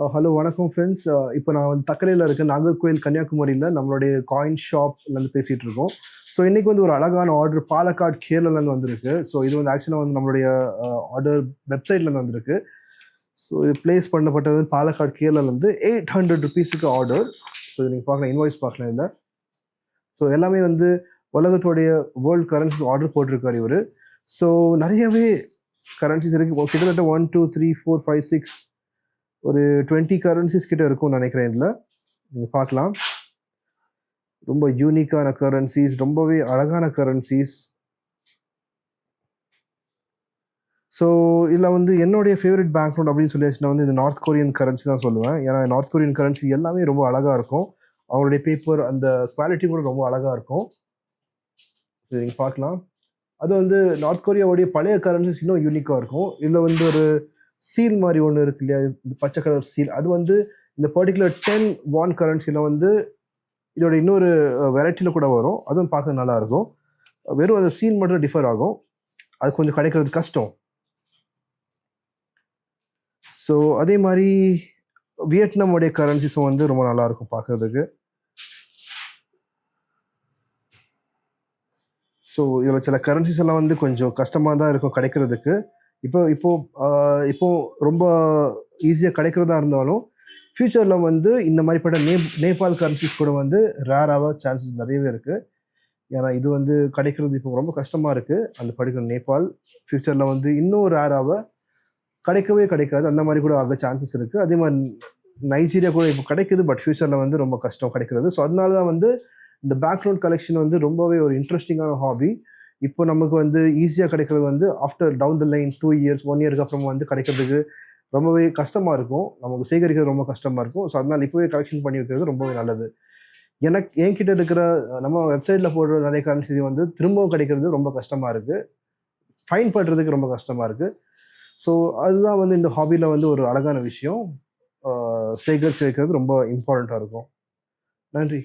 Hello வணக்கம் friends. இப்போ நான் வந்து தக்கலையில் இருக்க நாகர்கோயில் கன்னியாகுமரியில் நம்மளுடைய காயின் ஷாப்லேருந்து பேசிகிட்டு இருக்கோம். ஸோ இன்றைக்கி வந்து ஒரு அழகான ஆர்டர் பாலக்காடு கேரளாலேருந்து வந்திருக்கு. ஸோ இது வந்து ஆக்சுவலாக வந்து நம்மளுடைய ஆர்டர் வெப்சைட்லேருந்து வந்திருக்கு. ஸோ இது பிளேஸ் பண்ணப்பட்டது வந்து பாலக்காடு கேரளாலேருந்து ₹800 ஆர்டர். ஸோ இது நீங்கள் பார்க்கலாம், இன்வாய்ஸ் பார்க்கலாம் இதில். ஸோ எல்லாமே வந்து உலகத்துடைய வேர்ல்டு கரன்சிஸ் ஆர்டர் போட்டிருக்காரு இவர். ஸோ நிறையவே கரன்சிஸ் இருக்குது. கிட்டத்தட்ட 1 2 3 4 5 6 ஒரு 20 கரன்சிஸ் கிட்ட இருக்கும்னு நினைக்கிறேன். இதில் நீங்கள் பார்க்கலாம், ரொம்ப யூனிக்கான கரன்சிஸ், ரொம்பவே அழகான கரன்சிஸ். ஸோ இதில் வந்து என்னுடைய ஃபேவரட் பேங்க் நோட் அப்படின்னு சொல்லியாச்சுன்னா வந்து இந்த நார்த் கொரியன் கரன்சி தான் சொல்லுவேன். ஏன்னா நார்த் கொரியன் கரன்சி எல்லாமே ரொம்ப அழகாக இருக்கும். அவங்களுடைய பேப்பர் அந்த குவாலிட்டி கூட ரொம்ப அழகாக இருக்கும். நீங்கள் பார்க்கலாம். அது வந்து நார்த் கொரியாவுடைய பழைய கரன்சிஸ் இன்னும் யூனிக்காக இருக்கும். இதில் வந்து ஒரு சீல் மாதிரி ஒன்று இருக்கு இல்லையா, இந்த பச்சை கலர் சீல். அது வந்து இந்த பர்டிகுலர் 10 வான் கரன்சியில் வந்து இதோட இன்னொரு வெரைட்டியில் கூட வரும். அதுவும் பார்க்க நல்லா இருக்கும். வெறும் அந்த சீல் மட்டும் டிஃபர் ஆகும். அது கொஞ்சம் கிடைக்கிறது கஷ்டம். ஸோ அதே மாதிரி வியட்நாமுடைய கரன்சிஸும் வந்து ரொம்ப நல்லா இருக்கும் பார்க்கறதுக்கு. ஸோ இதில் சில கரன்சிஸ் எல்லாம் வந்து கொஞ்சம் கஷ்டமாக தான் இருக்கும் கிடைக்கிறதுக்கு. இப்போ ரொம்ப ஈஸியாக கிடைக்கிறதா இருந்தாலும் ஃப்யூச்சரில் வந்து இந்த மாதிரிப்பட்ட நேபாள் கரன்சிஸ் கூட வந்து ரேராக சான்சஸ் நிறையவே இருக்குது. ஏன்னா இது வந்து கிடைக்கிறது இப்போ ரொம்ப கஷ்டமாக இருக்குது. அந்த பர்டிகுலர் நேபாள் ஃப்யூச்சரில் வந்து இன்னும் ரேராக கிடைக்கவே கிடைக்காது. அந்த மாதிரி கூட ஆக சான்சஸ் இருக்குது. அதே மாதிரி நைஜீரியா கூட இப்போ கிடைக்குது, பட் ஃப்யூச்சரில் வந்து ரொம்ப கஷ்டம் கிடைக்கிறது. ஸோ அதனால தான் வந்து இந்த பேங்க் நோட் கலெக்ஷன் வந்து ரொம்பவே ஒரு இன்ட்ரெஸ்டிங்கான ஹாபி. இப்போ நமக்கு வந்து ஈஸியாக கிடைக்கிறது வந்து after down the line 2 years 1 இயருக்கு அப்புறமா வந்து கிடைக்கிறதுக்கு ரொம்பவே கஷ்டமாக இருக்கும். நமக்கு சேகரிக்கிறது ரொம்ப கஷ்டமாக இருக்கும். ஸோ அதனால் இப்போவே கலெக்ஷன் பண்ணி வைக்கிறது ரொம்பவே நல்லது. என்கிட்ட இருக்கிற நம்ம வெப்சைட்டில் போடுற நிறைய கரன்சி வந்து திரும்பவும் கிடைக்கிறது ரொம்ப கஷ்டமாக இருக்குது. ஃபைன் பண்ணுறதுக்கு ரொம்ப கஷ்டமாக இருக்குது. ஸோ அதுதான் வந்து இந்த ஹாபியில் வந்து ஒரு அழகான விஷயம். சேகரித்து வைக்கிறது ரொம்ப இம்பார்ட்டண்ட்டாக இருக்கும். நன்றி.